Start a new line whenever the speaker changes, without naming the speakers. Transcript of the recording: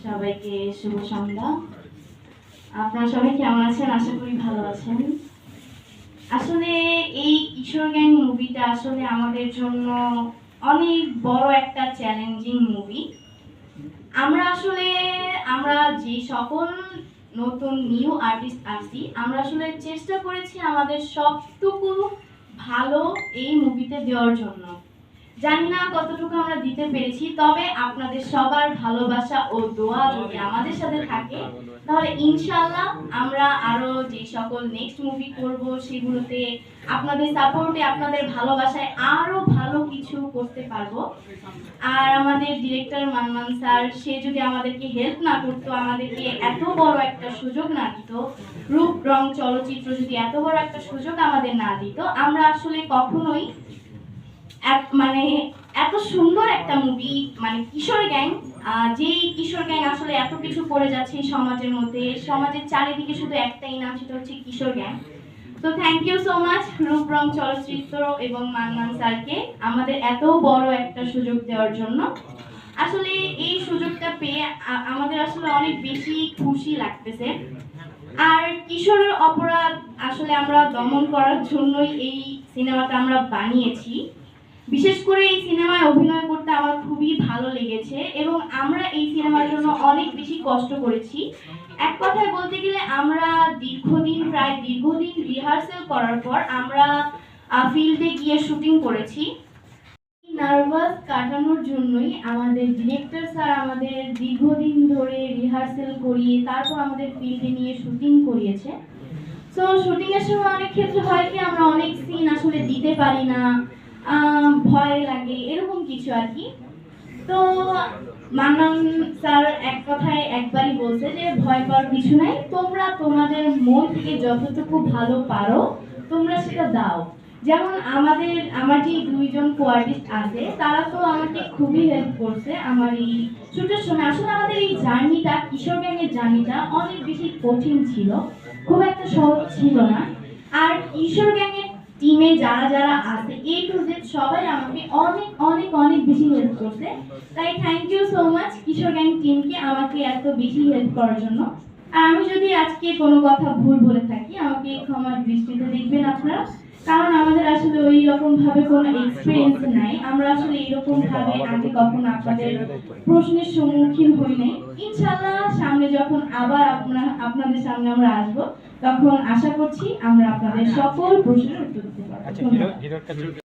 সবাইকে শুভ সন্ধ্যা। আপনারা সবাই কেমন আছেন? আশা করি ভালো আছেন। আসলে এই কিশোর গ্যাং মুভিটা আসলে আমাদের জন্য অনেক বড় একটা চ্যালেঞ্জিং মুভি। আমরা যে সকল নতুন নিউ আর্টিস্ট আসছি, আমরা আসলে চেষ্টা করেছি আমাদের সবটুকু ভালো এই মুভিতে দেওয়ার জন্য। জানি না কতটুকু আমরা দিতে পেরেছি, তবে আপনাদের সবার ভালোবাসা ও দোয়া যদি আমাদের সাথে থাকে, তাহলে ইনশাআল্লাহ আমরা আরো যে সকল নেক্সট মুভি করব সেগুলোতে আপনাদের সাপোর্টে, আপনাদের ভালোবাসায় আরো ভালো কিছু করতে পারবো। আর আমাদের ডিরেক্টর মান্নান স্যার, সে যদি আমাদেরকে হেল্প না করতো, আমাদেরকে এত বড় একটা সুযোগ না দিত, রূপ রং চলচ্চিত্র যদি এত বড় একটা সুযোগ আমাদের না দিত, আমরা আসলে কখনোই মানে এত সুন্দর একটা মুভি, মানে কিশোর গ্যাং, যেই কিশোর গ্যাং আসলে এত কিছু করে যাচ্ছে সমাজের মধ্যে, সমাজের চারিদিকে শুধু একটাই নাম, সেটা হচ্ছে কিশোর গ্যাং। তো থ্যাংক ইউ সো মাচ রূপ রং চলচ্চিত্র এবং মান্নান স্যারকে আমাদের এত বড় একটা সুযোগ দেওয়ার জন্য। আসলে এই সুযোগটা পেয়ে আমাদের আসলে অনেক বেশি খুশি লাগতেছে। আর কিশোরের অপরাধ আসলে আমরা দমন করার জন্যই এই সিনেমাটা আমরা বানিয়েছি। বিশেষ করে এই সিনেমায় অভিনয় করতে আমার খুবই ভালো লেগেছে এবং আমরা এই সিনেমার জন্য অনেক বেশি কষ্ট করেছি। এক কথায় বলতে গেলে আমরা প্রায় দীর্ঘদিন রিহার্সেল করার পর আমরা ফিল্ডে গিয়ে শুটিং করেছি। নার্ভাস কাটানোর জন্যই আমাদের ডিরেক্টর স্যার আমাদের দীর্ঘদিন ধরে রিহার্সেল করিয়ে তারপর আমাদের ফিল্ডে নিয়ে শুটিং করিয়েছে। তো শুটিং এর সময় অনেক ক্ষেত্রে হয় কি, আমরা অনেক সিন আসলে দিতে পারি না, ভয় লাগে, এরকম কিছু আর কি। তো মান্নান স্যার এক কথায় একবারই বলছে যে ভয় পাওয়ার কিছু নাই, তোমরা তোমাদের মন থেকে যতটুকু ভালো পারো তোমরা সেটা দাও। যেমন আমার যে দুইজন কোয়ার্টিস্ট আছে, তারা তো আমাকে খুবই হেল্প করছে আমার এই শুটের সময়। আসলে আমাদের এই জার্নিটা, কিশোর গ্যাংয়ের জার্নিটা অনেক বেশি কঠিন ছিল, খুব একটা সহজ ছিল না। আর কিশোর গ্যাংয়ের টিমে যারা যারা আছে এ টু জেড সবাই আমাকে অনেক অনেক অনেক বেশি হেল্প করছে। তাই thank you so much Kishore gang টিমকে আমাকে এত বেশি হেল্প করার জন্য। আর আমি যদি আজকে কোনো কথা ভুল বলে থাকি, আমাকে ক্ষমার দৃষ্টিতে দেখবেন আপনারা, কারণ আমাদের আসলে ওই রকম ভাবে কোনো এক্সপিরিয়েন্স নাই। আমরা আসলে এরকম ভাবে আগে কখনো আপনাদের প্রশ্নের সম্মুখীন হই নাই। ইনশাআল্লাহ সামনে যখন আবার আপনাদের সামনে আমরা আসব, তখন আশা করছি আমরা আপনাদের সকল প্রশ্নের উত্তর দিতে পারবো।